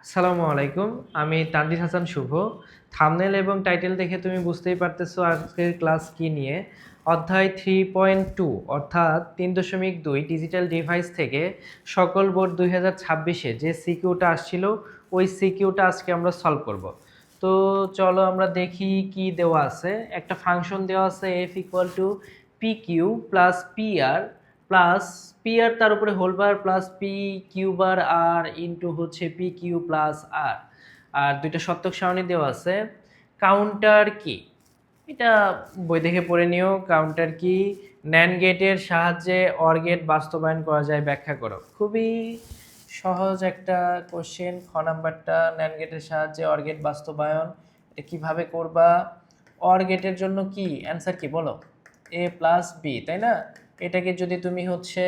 আসসালামু আলাইকুম। আমি তানজিদ হাসান শুভ। থাম্বনেল এবং টাইটেল দেখে তুমি বুঝতেই পারতেছো আজকের ক্লাস কি নিয়ে। অধ্যায় 3.2 অর্থাৎ 3.2 ডিজিটাল ডিভাইস থেকে সকল বোর্ড 2026-এ যে সিকিউটা আসছিল ওই সিকিউটা আজকে আমরা সলভ করব। তো চলো আমরা দেখি কি দেওয়া আছে। একটা ফাংশন দেওয়া আছে f equal to p Q plus p r plus p আর তার উপরে whole bar plus P Q bar আর ইন্টু হচ্ছে পি কিউ প্লাস আর আর দুইটা সত্যক সারণী দেওয়া আছে। কাউন্টার কি এটা বই দেখে পড়ে নিও। কাউন্টার কি ন্যান্ড গেটের সাহায্যে অর গেট বাস্তবায়ন করা যায় ব্যাখ্যা করো। খুবই সহজ একটা কোশ্চেন। খ নাম্বারটা ন্যান্ড গেটের সাহায্যে অর গেট বাস্তবায়ন, এটা কিভাবে করবা? অর গেটের জন্য কি অ্যান্সার কি বলো? এ প্লাস বি, তাই না? এটাকে যদি তুমি হচ্ছে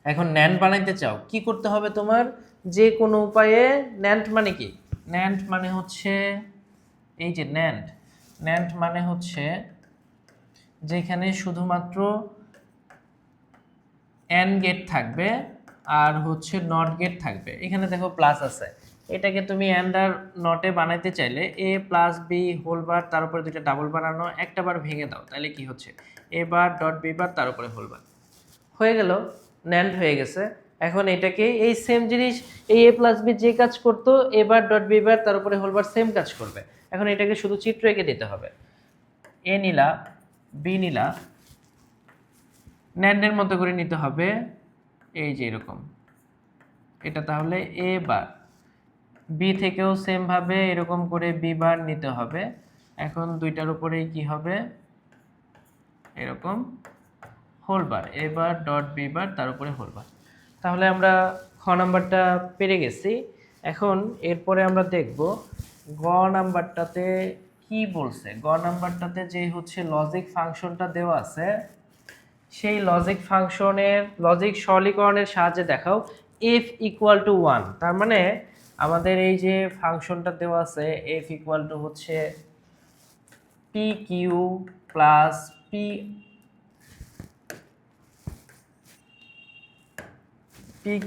এখন ন্যান্ড বানাইতে চাও কি করতে হবে তোমার? যে কোনো উপায়ে ন্যান্ড মানে কি? ন্যান্ড মানে হচ্ছে এই যে ন্যান্ড, ন্যান্ড মানে হচ্ছে যেখানে শুধুমাত্র অ্যান্ড গেট থাকবে আর হচ্ছে নট গেট থাকবে। এখানে দেখো প্লাস আছে, এটাকে তুমি অ্যান্ড আর নটে বানাইতে চাইলে এ প্লাস বি হোল বার তার উপরে দুইটা ডাবল বানানো, একটা বার ভেঙে দাও, তাহলে কি হচ্ছে এ বার ডট বি বার তার উপরে হোল বার হয়ে গেল, ন্যান্ড হয়ে গেছে। এখন এটাকে এই সেম জিনিস এই এ প্লাস বি যে কাজ করতো এবার ডট বি বার তার উপরে হোল বার সেম কাজ করবে। এখন এটাকে শুধু চিত্র এঁকে দিতে হবে। এ নিলা, বি নিলা, ন্যান্ডের মতো করে নিতে হবে এই যে এরকম। এটা তাহলে এ বার, বি থেকেও সেম ভাবে এরকম করে বি বার নিতে হবে। এখন দুইটার উপরেই কি হবে এরকম হোল বার, এ বার ডট বি বার তার উপরে হোল বার। তাহলে আমরা খ নাম্বারটা পেরে গেছি। এখন এরপরে আমরা দেখব গ নাম্বারটাতে কি বলছে। গ নাম্বারটাতে যে হচ্ছে লজিক ফাংশনটা দেওয়া আছে সেই লজিক ফাংশনের লজিক সরলীকরণের সাহায্যে দেখাও f ইকুয়াল টু 1। তার মানে আমাদের এই যে ফাংশনটা দেওয়া আছে f ইকুয়াল টু হচ্ছে P Q plus P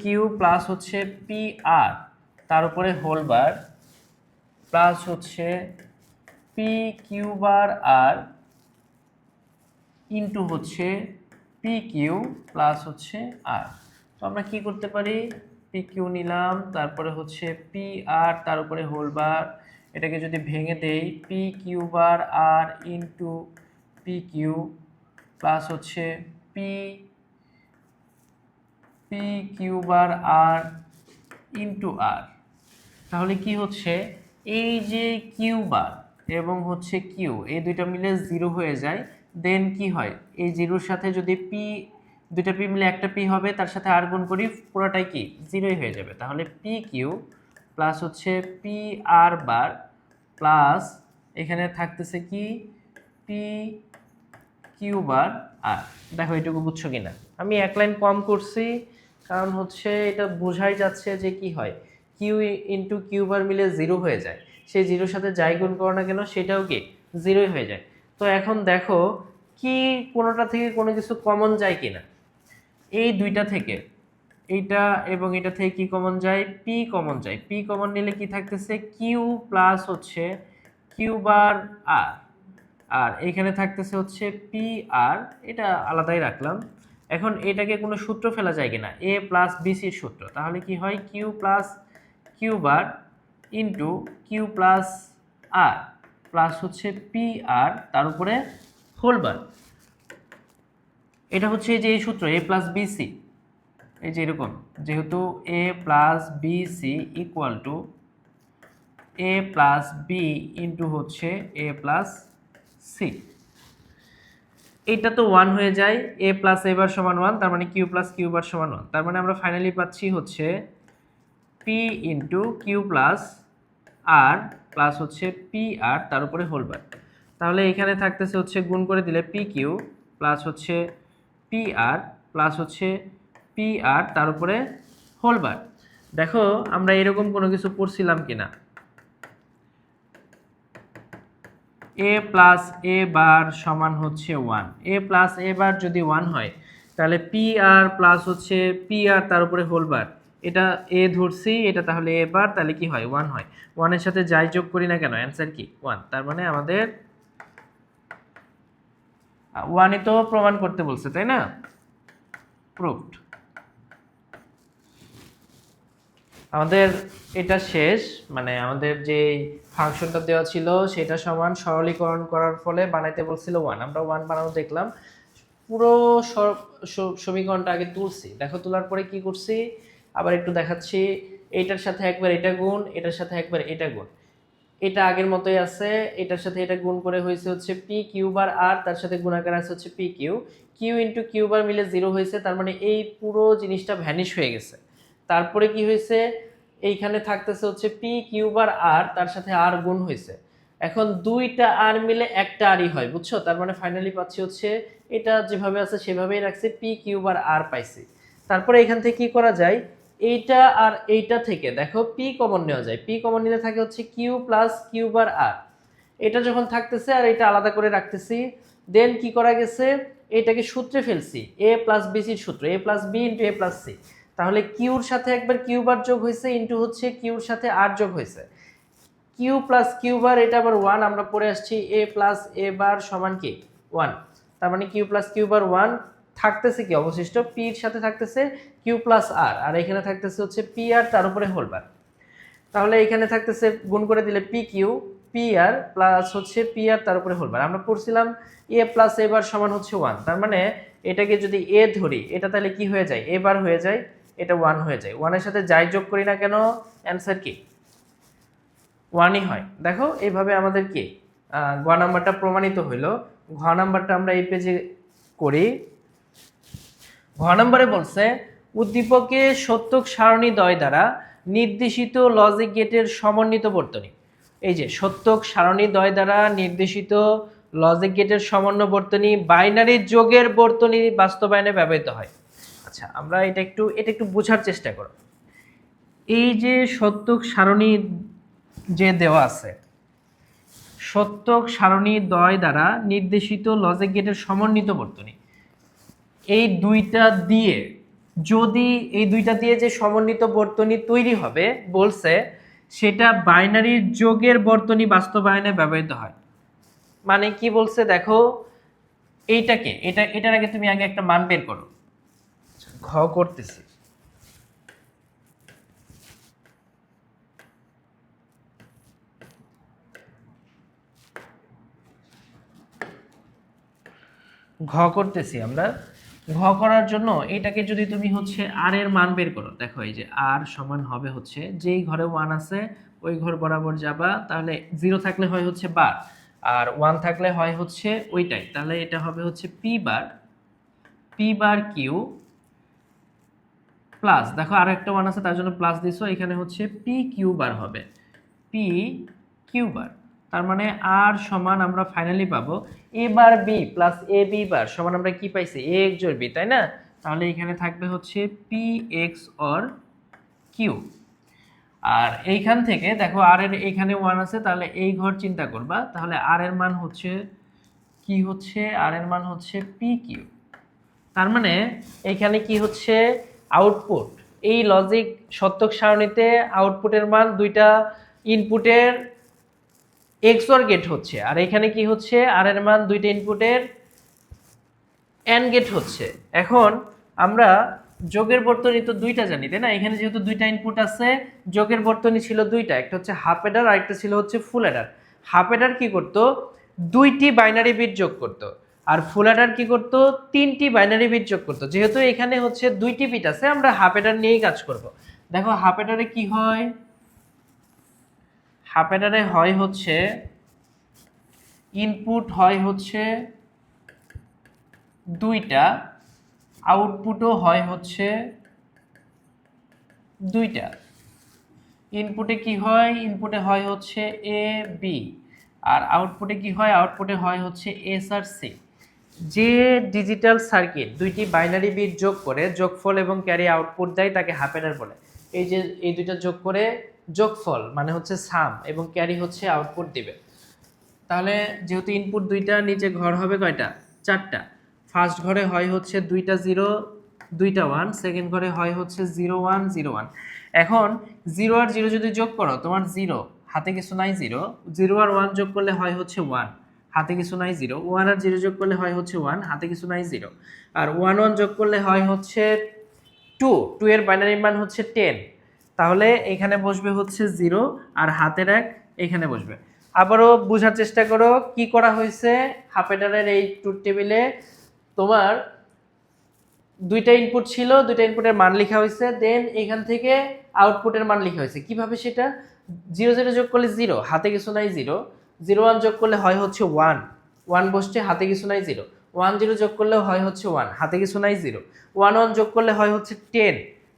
Q plus হচ্ছে পি আর তার উপরে হোল বার প্লাস হচ্ছে পি কিউ বার আর ইন্টু হচ্ছে পি কিউ প্লাস হচ্ছে আর। তো আমরা কি করতে পারি, পি কিউ নিলাম, তারপরে হচ্ছে পি আর তার উপরে হোল বার, এটাকে যদি ভেঙে দেই পি কিউ বার আর ইন্টু পি কিউ প্লাস হচ্ছে পি পি কিউ বার আর ইন্টু আর। তাহলে কি হচ্ছে এই যে কিউ বার এবং হচ্ছে কিউ এই দুইটা মিলে জিরো হয়ে যায়। দেন কি হয় এই জিরোর সাথে যদি পি দুইটা পি মিলে একটা পি হবে তার সাথে আর গুণ করি পুরোটাই কি জিরোই হয়ে যাবে। তাহলে পি কিউ প্লাস হচ্ছে পি আর বার প্লাস এখানে থাকতেছে কি পি কিউ বার আর। দেখো এটুকু বুঝছো কিনা? আমি এক লাইন কম করছি কারণ হচ্ছে এটা বোঝাই যাচ্ছে যে কি হয় কিউ ইন্টু কিউ বার মিলে জিরো হয়ে যায়, সেই জিরোর সাথে যাই গুণ করো না কেন সেটাও কি জিরোই হয়ে যায়। তো এখন দেখো কি কোনোটা থেকে কোনো কিছু কমন যায় কিনা। এই দুইটা থেকে এইটা এবং এটা থেকে কি কমন যায়, পি কমন যায়। পি কমন নিলে কি থাকতেছে কিউ প্লাস হচ্ছে কিউ বার আর, আর এখানে থাকতেছে হচ্ছে পি আর, এটা আলাদাই রাখলাম। এখন এটাকে কোনো সূত্র ফেলা যায় কিনা, এ প্লাস বিসির সূত্র। তাহলে কি হয় q plus q bar into q plus r plus হচ্ছে পি আর তার উপরে হোল বার। এটা হচ্ছে যে এই সূত্র এ প্লাস বিসি, এই যে এরকম, যেহেতু a plus b c equal to a plus b into হচ্ছে এ প্লাস সি। এইটা তো 1 হয়ে যায়, এ প্লাস এ বার সমান 1, তার মানে কিউ প্লাস কিউ বার সমান 1। তার মানে আমরা ফাইনালি পাচ্ছি হচ্ছে P into q plus r plus হচ্ছে পি আর তার উপরে হোল বার। তাহলে এখানে থাকতেছে হচ্ছে গুণ করে দিলে পি কিউ প্লাস হচ্ছে পি আর প্লাস হচ্ছে পি আর তার উপরে হোল বার। দেখো আমরা এরকম কোনো কিছু পড়ছিলাম কিনা, এ প্লাস এ বার সমান হচ্ছে 1। এ প্লাস এ বার যদি 1 হয় তাহলে পি আর প্লাস হচ্ছে পি আর তার উপরে হোল বার এটা এ ধরছি, এটা তাহলে এ বার, তাহলে কি হয় 1 হয়। 1 এর সাথে যাই যোগ করি না কেন অ্যান্সার কি 1। তার মানে আমাদের 1ই তো প্রমাণ করতে বলছে, তাই না? প্রুভড। আমাদের এটা শেষ, মানে আমাদের যে ফাংশনটা দেওয়া ছিল সেটা সমান সরলীকরণ করার ফলে বানাইতে বলছিল 1, আমরা 1 বানানো দেখলাম। পুরো সমীকরণটা আগে তুলছি, দেখো তোলার পরে কি করছি আবার একটু দেখাচ্ছি। এটার সাথে একবার এটা গুণ, এটার সাথে একবার এটা গুণ, এটা আগের মতোই আছে। এটার সাথে এটা গুণ করে হয়েছে হচ্ছে পি কিউ বার আর, তার সাথে গুণাকার আছে হচ্ছে P Q, Q into Q bar মিলে 0 হয়েছে, তার মানে এই পুরো জিনিসটা ভ্যানিশ হয়ে গেছে। তারপরে কি হয়েছে, এইখানে থাকতেছে হচ্ছে পি কিউ বার আর, তার সাথে আর গুণ হয়েছে। এখন দুইটা আর মিলে একটা আরই হয়, বুঝছো? তার মানে ফাইনালি পাচ্ছি হচ্ছে এটা যেভাবে আছে সেভাবেই রাখছে, পি কিউ বার আর পাইছি। তারপরে এখান থেকে কি করা যায়, এইটা আর এইটা থেকে দেখো পি কমন নেওয়া যায়, পি কমন নিলে থাকে হচ্ছে কিউ প্লাস কিউ বার আর। এটা যখন থাকতেছে আর এটা আলাদা করে রাখতেছি, দেন কি করা গেছে, এটাকে সূত্রে ফেলছি, এ প্লাস বি সির সূত্র, এ প্লাস বি ইন্টু এ প্লাস সি। তাহলে কিউর সাথে একবার কিউ বার যোগ হয়েছে ইন্টু হচ্ছে কিউর সাথে আর যোগ হয়েছে, কিউ প্লাস কিউ বার, এটা আবার 1, আমরা পড়ে আসছি এ প্লাস এ বার সমান কি 1। তার মানে কিউ প্লাস কিউ বার 1, থাকতেছে কি অবশিষ্ট, পি এর সাথে থাকতেছে কিউ প্লাস আর, আর এখানে থাকতেছে হচ্ছে পি আর তার উপরে হোল বার। তাহলে এখানে থাকতেছে গুণ করে দিলে P Q P r plus হচ্ছে পি আর তার উপরে হোল বার। আমরা পড়ছিলাম এ প্লাস এ বার সমান হচ্ছে 1, তার মানে এটাকে যদি এ ধরি এটা তাহলে কি হয়ে যায়, এ বার হয়ে যায়, এটা 1 হয়ে যায়। 1 এর সাথে যাই যোগ করি না কেন অ্যান্সার কি 1ই হয়। দেখো এইভাবে আমাদের কি গ নাম্বারটা প্রমাণিত হইলো। ঘ নাম্বারটা আমরা এই পেজে করি। ঘ নাম্বারে বলছে উদ্দীপকে সত্যক সারণী দ্বয় দ্বারা নির্দেশিত লজিক গেটের সমন্বিত বর্তনী। এই যে সত্যক সারণী দ্বয় দ্বারা নির্দেশিত লজিক গেটের সমন্বয় বর্তনী বাইনারি যোগের বর্তনী বাস্তবায়নে ব্যবহৃত হয়। আচ্ছা আমরা এটা একটু বোঝার চেষ্টা করো। এই যে সত্যক সারণী যে দেওয়া আছে, সত্যক সারণী দ্বয় দ্বারা নির্দেশিত লজিক গেটের সমন্বিত বর্তনী, এই দুইটা দিয়ে যে সমন্বিত বর্তনী তৈরি হবে বলছে সেটা বাইনারি যোগের বর্তনী বাস্তবায়নে ব্যবহৃত হয়। মানে কি বলছে দেখো, এটার আগে তুমি আগে একটা মান বের করো। ঘ করতেছি। আমরা ঘ করার জন্য এটাকে যদি তুমি হচ্ছে আর এর মান বের করো, দেখো এই যে আর সমান হবে হচ্ছে যেই ঘরে 1 আছে ওই ঘর বরাবর যাবা, তাহলে 0 থাকলে হয় হচ্ছে বার আর 1 থাকলে হয় হচ্ছে ওইটাই, তাহলে এটা হবে হচ্ছে পি বার কিউ প্লাস, দেখো আর একটা 1 আছে তার জন্য প্লাস দিছো, এখানে হচ্ছে পি কিউ বার হবে, পি কিউ বার। তার মানে আর সমান আমরা ফাইনালি পাবো এ বার বি প্লাস এ বি বার সমান আমরা কি পাইছি এ এক্স জোর বি, তাই না? তাহলে এখানে থাকবে হচ্ছে পি এক্স অর কিউ। আর এইখান থেকে দেখো আর এর এখানে 1 আছে, তাহলে এই ঘর চিন্তা করবা, তাহলে আর এর মান হচ্ছে কি, হচ্ছে আর এর মান হচ্ছে পি কিউ। তার মানে এইখানে কি হচ্ছে আউটপুট, এই লজিক সত্যক সারণীতে আউটপুটের মান দুইটা ইনপুটের এক্সঅর গেট হচ্ছে, আর এখানে কি হচ্ছে আর এর মান দুইটা ইনপুটের এন্ড গেট হচ্ছে। এখন আমরা যোগের বর্তনী তো দুইটা জানি, তাই না? এখানে যেহেতু দুইটা ইনপুট আছে, যোগের বর্তনী ছিল দুইটা, একটা হচ্ছে হাফ অ্যাডার আর একটা ছিল হচ্ছে ফুল অ্যাডার। হাফ অ্যাডার কি করতো, দুইটি বাইনারি বিট যোগ করতো, আর ফুল অ্যাডার কি করতো, তিনটি বাইনারি বিট যোগ করতো। যেহেতু এখানে হচ্ছে দুইটি বিট আছে, আমরা হাফ অ্যাডার নিয়েই কাজ করব। দেখো হাফ অ্যাডারে কি হয়, হাফ অ্যাডারে হয় হচ্ছে ইনপুট হয় হচ্ছে দুইটা, আউটপুটও হয় হচ্ছে দুইটা। ইনপুটে কি হয়, ইনপুটে হয় হচ্ছে এ বি, আর আউটপুটে কি হয়, আউটপুটে হয় হচ্ছে এস আর সি। যে ডিজিটাল সার্কিট দুইটি বাইনারি বিট যোগ করে যোগফল এবং ক্যারি আউটপুট দেয় তাকে হাফ অ্যাডার বলে। এই যে এই দুইটা যোগ করে যোগফল মানে হচ্ছে সাম এবং ক্যারি হচ্ছে আউটপুট দিবে। তাহলে যেহেতু ইনপুট দুইটা, নিচে ঘর হবে কয়টা, 4টা। ফার্স্ট ঘরে হয় হচ্ছে 2টা 0, দুইটা 1, সেকেন্ড ঘরে হয় হচ্ছে 0 1 0 1। এখন 0 আর 0 যদি যোগ করো তোমার 0 হাতে কিছু নাই 0, 0 আর 1 যোগ করলে হয় হচ্ছে 1 হাতে কিছু নাই 0, 1 আর 0 যোগ করলে হয় হচ্ছে 1 হাতে কিছু নাই 0, আর 1 1 যোগ করলে হয় হচ্ছে 2, 2 এর বাইনারি মান হচ্ছে 10। তাহলে এখানে বসবে হচ্ছে 0 আর হাতের 1 এখানে বসবে। আবারও বোঝার চেষ্টা করো কি করা হয়েছে। হাফ এডারের এই ট্রুথ টেবিলে তোমার দুইটা ইনপুট ছিল, দুইটা ইনপুটের মান লেখা হয়েছে, দেন এখান থেকে আউটপুটের মান লেখা হয়েছে। কিভাবে সেটা? 0 0 যোগ করলে 0 হাতে কিছু নাই 0, 0 1 যোগ করলে হয় হচ্ছে 1 1 বসছে হাতে কিছু নাই 0, 1 0 যোগ করলে হয় হচ্ছে 1 হাতে কিছু নাই 0, 1 1 যোগ করলে হয় হচ্ছে 10,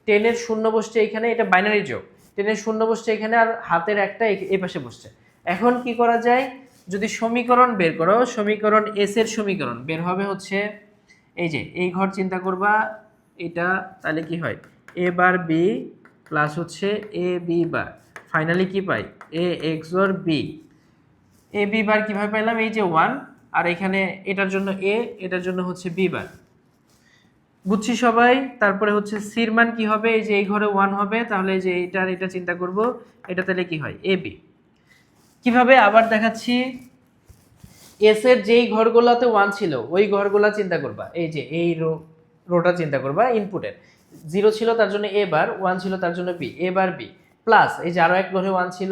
10 এর শূন্য বসছে এখানে, এটা বাইনারি যোগ, 10 এর শূন্য বসছে এখানে আর হাতের একটা এই পাশে বসছে। এখন কি করা যায়? যদি সমীকরণ বের করো, সমীকরণ এস এর সমীকরণ বের হবে হচ্ছে এই যে এই ঘর চিন্তা করবা এটা, তাহলে কি হয় এ বার বি প্লাস হচ্ছে এ বি বার, ফাইনালি কি পাই a x or b. A b bar কিভাবে পেলাম? এই যে 1 আর এখানে এটার জন্য এ, এটার জন্য হচ্ছে বি বার, বুঝছি সবাই? তারপরে হচ্ছে সির মান কি হবে? এই যে এই ঘরে 1 হবে, তাহলে এই যে এইটার এটা চিন্তা করব, এটা তাহলে কি হয় এ বি। কিভাবে আবার দেখাচ্ছি, এস এর যেই ঘরগুলোতে 1 ছিল ওই ঘরগুলা চিন্তা করবা, এই যে এই রোটা চিন্তা করবা ইনপুটের, 0 ছিল তার জন্য এ বার, 1 ছিল তার জন্য বি, এ বার বি প্লাস এই যে আরো এক ঘরে 1 ছিল,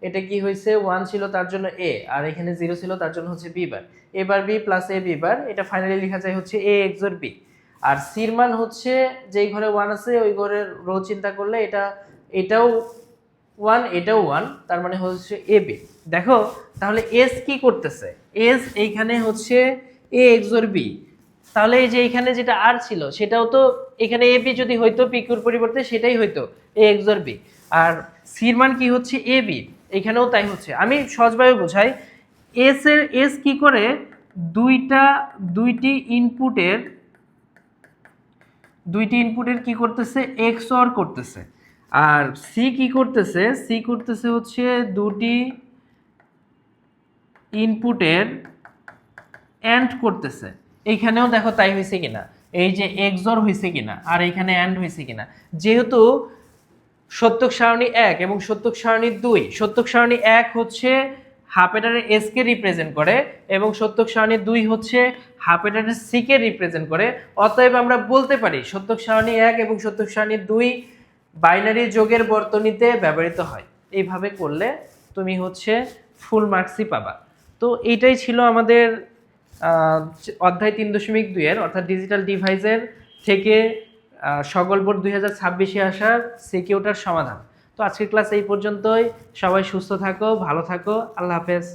এটা কি হয়েছে 1 ছিল তার জন্য এ আর এখানে 0 ছিল তার জন্য হচ্ছে বি বার, এ বার বি প্লাস এ বি বার, এটা ফাইনালি লেখা যায় হচ্ছে এ এক্স অর বি। আর সির মান হচ্ছে যেই ঘরে 1 আছে ওই ঘরের রো চিন্তা করলে এটা এটাও 1 এটাও 1, তার মানে হচ্ছে এ বি। দেখো তাহলে এস কি করতেছে, এস এইখানে হচ্ছে এ এক্স অর বি, তাহলে এই যে এখানে যেটা আর ছিল সেটাও তো এখানে এ বি যদি হইতো পিকিউর পরিবর্তে সেটাই হইতো এ এক্স অর বি, আর সির মান কি হচ্ছে এ বি, এখানেও তাই হচ্ছে। আমি সহজভাবে বোঝাই, এস কি করে দুইটি ইনপুটের কি করতেছে এক্স অর করতেছে, আর সি কি করতেছে, সি করতেছে হচ্ছে দুটি ইনপুটের অ্যান্ড করতেছে। এইখানেও দেখো তাই হয়েছে কিনা, এই যে এক্সর হয়েছে কিনা আর এইখানে অ্যান্ড হয়েছে কিনা। যেহেতু সত্যক সারণী 1 এবং সত্যক সারণী 2, সত্যক সারণী 1 হচ্ছে হাফ এডারের এস কে রিপ্রেজেন্ট করে এবং সত্যক সারণী 2 হচ্ছে হাফ এডারের সি কে রিপ্রেজেন্ট করে। অতএব আমরা বলতে পারি সত্যক সারণী 1 এবং সত্যক সারণী 2 বাইনারি যোগের বর্তনীতে ব্যবহৃত হয়। এইভাবে করলে তুমি হচ্ছে ফুল মার্কসই পাবা। তো এইটাই ছিল আমাদের অধ্যায় 3.2 এর অর্থাৎ ডিজিটাল ডিভাইসের থেকে সকল বোর্ড 2026-এ আসার সিকিউটার সমাধান। তো আজকের ক্লাস এই পর্যন্তই। সবাই সুস্থ থাকো, ভালো থাকো, আল্লাহ হাফেজ।